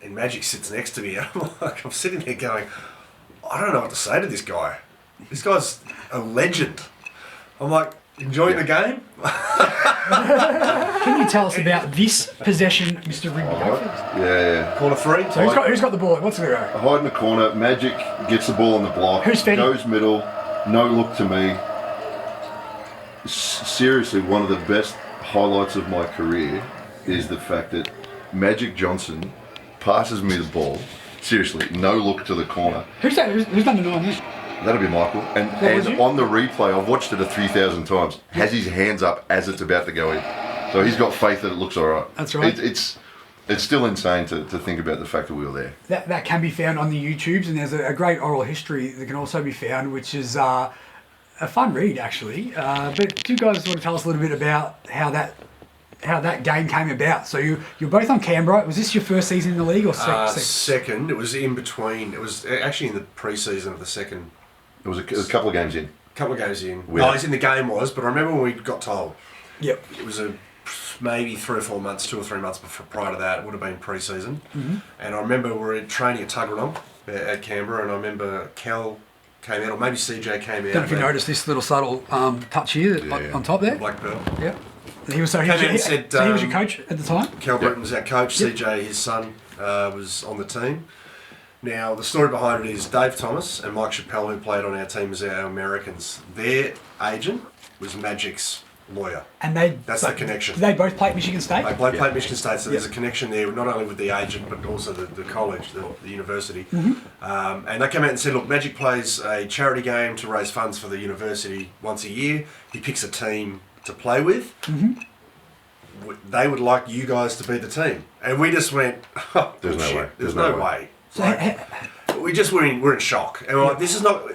and Magic sits next to me, and I'm sitting there going, I don't know what to say to this guy. This guy's a legend. I'm like, enjoying the game? Can you tell us about this possession, Mr. Rigby? Yeah. Corner 3. So who's got the ball? What's the go? I hide in the corner. Magic gets the ball on the block. Who's feeding? Goes middle. No look to me. Seriously, one of the best highlights of my career is the fact that Magic Johnson passes me the ball. Seriously, no look to the corner. Who's that? Who's number 9 there? That'll be Michael. And on the replay, I've watched it 3,000 times, has his hands up as it's about to go in. So he's got faith that it looks all right. That's right. It's still insane to think about the fact that we were there. That can be found on the YouTubes, and there's a great oral history that can also be found, which is a fun read, actually. But do you guys want to tell us a little bit about how that game came about? So you're both on Canberra. Was this your first season in the league or second? Second. It was in between. It was actually in the pre-season of the second. It was a couple of games in. No, he's in the game but I remember when we got told. Yep. It was maybe 3 or 4 months, 2 or 3 months prior to that. It would have been pre-season. Mm-hmm. And I remember we were training at Tuggeranong at Canberra, and I remember Cal came out, or maybe CJ came out. Don't know if you noticed this little subtle touch here on top there. Black Pearl. Yep. He was your coach at the time? Cal Britton was our coach. Yep. CJ, his son, was on the team. Now, the story behind it is Dave Thomas and Mike Chappelle, who played on our team as our Americans. Their agent was Magic's lawyer. And that's the connection. Did they both play at Michigan State? They both played Michigan State, so there's a connection there, not only with the agent, but also the college, the university. Mm-hmm. And they came out and said, look, Magic plays a charity game to raise funds for the university once a year. He picks a team to play with. Mm-hmm. They would like you guys to be the team. And we just went, oh, there's no way. There's no way. We just we're in shock, and we're like, this is not.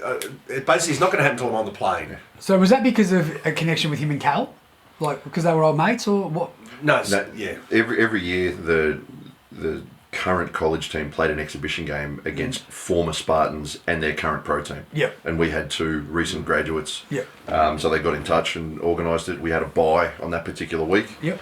Basically, it's not going to happen until I'm on the plane. So was that because of a connection with him and Cal, like because they were old mates, or what? No. Yeah. Every year the current college team played an exhibition game against former Spartans and their current pro team. Yep. And we had 2 recent graduates. Yep. So they got in touch and organised it. We had a bye on that particular week. Yep.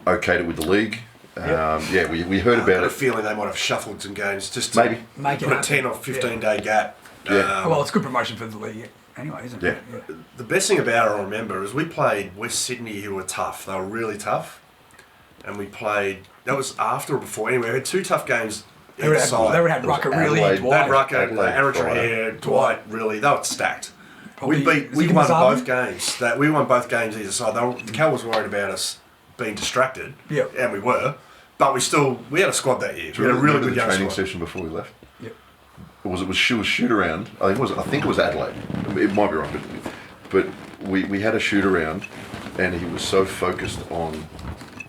Okayed it with the league. We heard about it. I have a feeling they might have shuffled some games just to maybe put a 10 or 15 day gap. Yeah. Well, it's good promotion for the league anyway, isn't it? Yeah. The best thing about it, I remember, is we played West Sydney, who were tough. They were really tough. And we played, that was after or before. Anyway, we had 2 tough games. They would have Rucker, really, Dwight. They had Rucker, Aaron Dwight, really. They were stacked. We won both games. We won both games either side. Cal was worried about us being distracted. Yep. And we were. But we had a squad that year. We had a really good young training squad. session before we left. Yep. It was shoot around. I think it was Adelaide. It might be wrong, but we had a shoot around, and he was so focused on,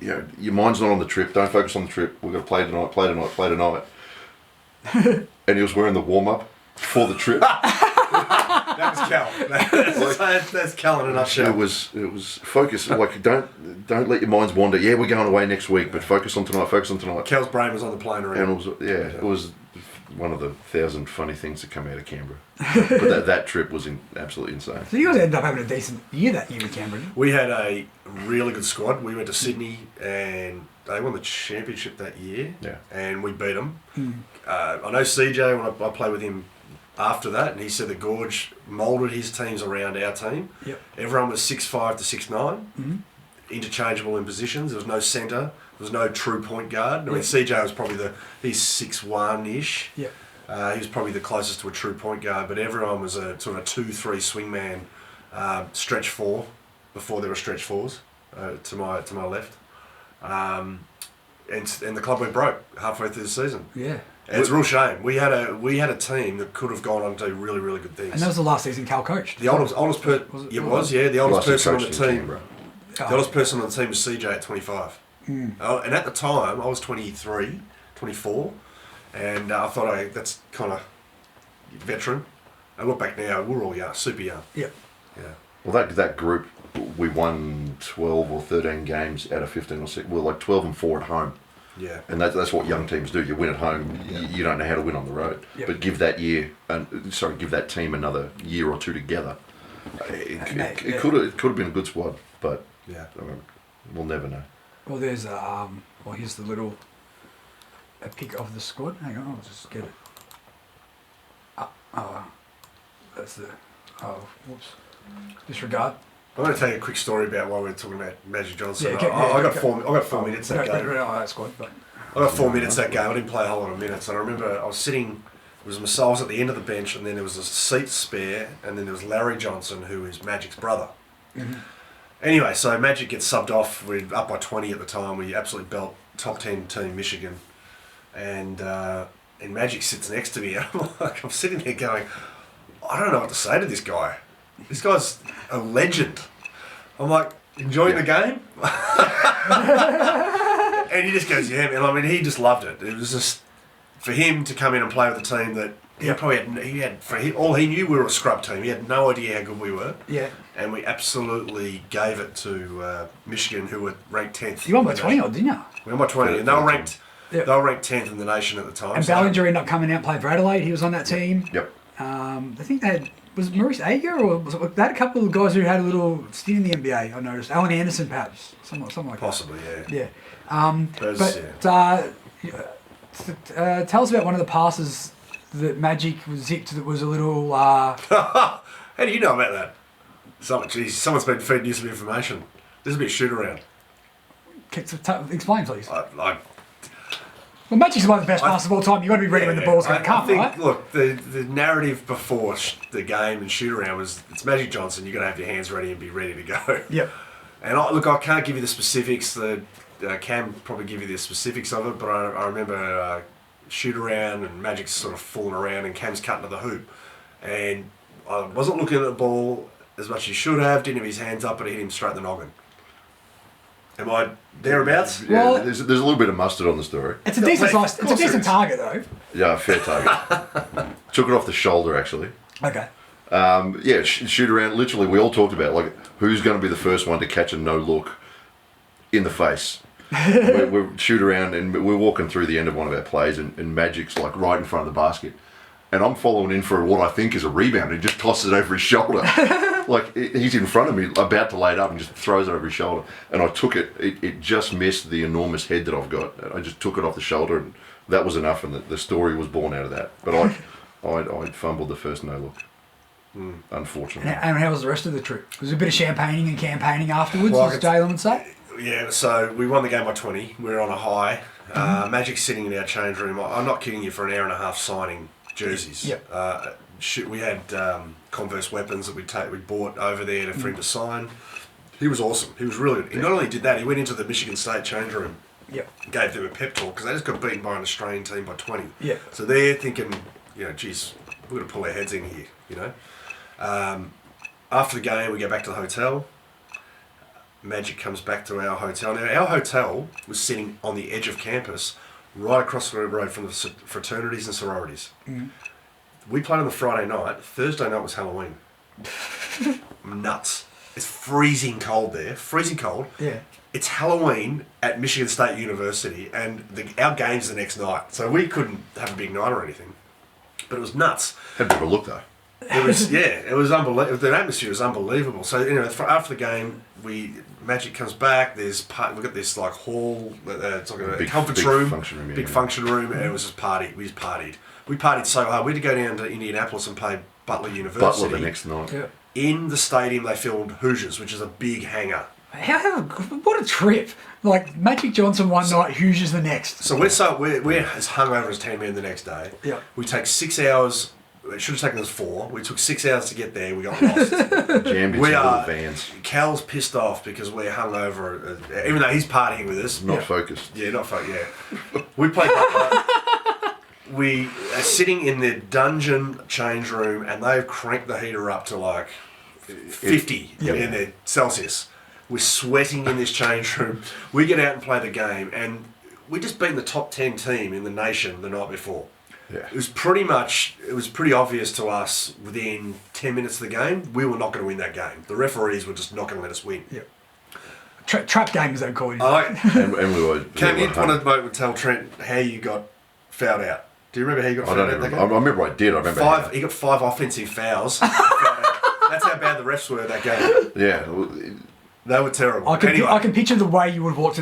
your mind's not on the trip. Don't focus on the trip. We're going to play tonight. And he was wearing the warm up for the trip. That was Cal. That's Cal in a nutshell. It was focus. Like don't let your minds wander. Yeah, we're going away next week, but focus on tonight. Cal's brain was on the plane already. And it was one of the 1,000 funny things that come out of Canberra. But that trip was absolutely insane. So you guys ended up having a decent year that year with Canberra. We had a really good squad. We went to Sydney and they won the championship that year. Yeah. And we beat them. I know CJ, when I played with him after that, and he said that Gorge moulded his teams around our team. Yep. Everyone was 6'5" to 6'9", interchangeable in positions. There was no centre. There was no true point guard. I mean, CJ was probably he's 6'1"-ish. Yep. He was probably the closest to a true point guard, but everyone was a sort of a 2-3 swingman, stretch 4 before there were stretch 4s to my left. And the club went broke halfway through the season. Yeah. And it's a real shame. We had a team that could have gone on to do really, really good things. And that was the last season Cal coached. The oldest person on the team. The oldest person on the team was CJ at 25. And at the time, I was 23, 24, and I thought that's kind of veteran. I look back now, we're all young, super young. Yep. Yeah. Well, that group, we won 12 or 13 games out of 15 or 6. We're like 12 and 4 at home. Yeah. And that's what young teams do. You win at home. You don't know how to win on the road. Yep. But give that team another year or 2 together. It could have been a good squad, but we'll never know. Well, there's here's the little a pick of the squad. Hang on, I'll just get it. That's the. Oh, whoops. Disregard. I'm going to tell you a quick story about why we're talking about Magic Johnson. Yeah, I got 4 minutes that game. That squad, but I got 4 minutes that game. I didn't play a whole lot of minutes. And I remember I was sitting. I was at the end of the bench, and then there was a seat spare, and then there was Larry Johnson, who is Magic's brother. Mm-hmm. Anyway, so Magic gets subbed off. We're up by 20 at the time. We absolutely belt top 10 team Michigan, and Magic sits next to me, and I'm sitting there going, I don't know what to say to this guy. This guy's a legend. I'm like, enjoying the game? And he just goes, yeah, man. I mean, he just loved it. It was just, for him to come in and play with a team that all he knew we were a scrub team. He had no idea how good we were. Yeah. And we absolutely gave it to Michigan, who were ranked 10th. You won by 20 odd, didn't you? We won by 20, and they were ranked 10th in the nation at the time. And Ballinger ended up coming out and played for Adelaide. He was on that team. Yep. I think they had, was it Maurice Ager, or was it, they had a couple of guys who had a little stint in the NBA, I noticed. Alan Anderson, perhaps. Something like Possibly, that. Yeah. Tell us about one of the passes that Magic was zipped that was a little... How do you know about that? Someone's been feeding you some information. This is a bit shoot around. Explain, please. Well, Magic's one of the best passes of all time. You've got to be ready when the ball's going to come, right? Look, the narrative before the game and shoot around was, it's Magic Johnson, you've got to have your hands ready and be ready to go. Yep. And I can't give you the specifics. Cam probably give you the specifics of it, but I remember shoot around and Magic's sort of fooling around and Cam's cutting to the hoop. And I wasn't looking at the ball as much as he should have, didn't have his hands up, but it hit him straight in the noggin. Am I thereabouts? Yeah, well, there's a little bit of mustard on the story. It's a decent target, though. Yeah, fair target. Took it off the shoulder, actually. Okay. Shoot around. Literally, we all talked about, like, who's going to be the first one to catch a no-look in the face. we shoot around, and we're walking through the end of one of our plays, and Magic's, like, right in front of the basket. And I'm following in for what I think is a rebound, and he just tosses it over his shoulder. Like, he's in front of me, about to lay it up, and just throws it over his shoulder. And I took it. It just missed the enormous head that I've got. I just took it off the shoulder, and that was enough, and the story was born out of that. But I fumbled the first no-look, unfortunately. And how was the rest of the trip? Was there a bit of champagning and campaigning afterwards, as Jalen would say? Yeah, so we won the game by 20. We were on a high. Magic's sitting in our change room. I'm not kidding you, for an hour and a half signing jerseys. Yep. We had Converse weapons that we'd bought over there for him to sign. He was awesome. He was really good. He not only did that, he went into the Michigan State change room. Yep. Gave them a pep talk because they just got beaten by an Australian team by 20. Yeah. So they're thinking, geez, we're going to pull our heads in here, After the game, we go back to the hotel. Magic comes back to our hotel. Now, our hotel was sitting on the edge of campus, right across the road from the fraternities and sororities. Mm. We played on the Friday night. Thursday night was Halloween. Nuts. It's freezing cold there. Freezing cold. Yeah. It's Halloween at Michigan State University, and our game's the next night. So we couldn't have a big night or anything. But it was nuts. Had a bit of a look, though. It was unbelievable. The atmosphere was unbelievable. So, after the game, Magic comes back. We've got this like hall, it's like a conference room, function room, and it was just party. We just partied. We partied so hard. We had to go down to Indianapolis and play Butler University. Butler the next night. Yeah. In the stadium, they filmed Hoosiers, which is a big hangar. What a trip! Like Magic Johnson one night, Hoosiers the next. So we're as hungover as 10 men the next day. Yeah. We take 6 hours. It should have taken us 4. We took 6 hours to get there. We got lost. Jammed into little vans. Cal's pissed off because we're hungover, even though he's partying with us. Not focused. Yeah, not focused. Yeah. We played Butler. We are sitting in the dungeon change room, and they've cranked the heater up to like 50 in the Celsius. We're sweating in this change room. We get out and play the game, and we just beaten the top 10 team in the nation the night before. Yeah. It was pretty obvious to us within 10 minutes of the game, we were not going to win that game. The referees were just not going to let us win. Yeah. Trap game, as they call it. And we were. Cam, you want to tell Trent how you got fouled out? Do you remember how you got fouled out that game? I remember I did. He got 5 offensive fouls. That's how bad the refs were that game. Yeah. They were terrible. I can picture the way you would have walked in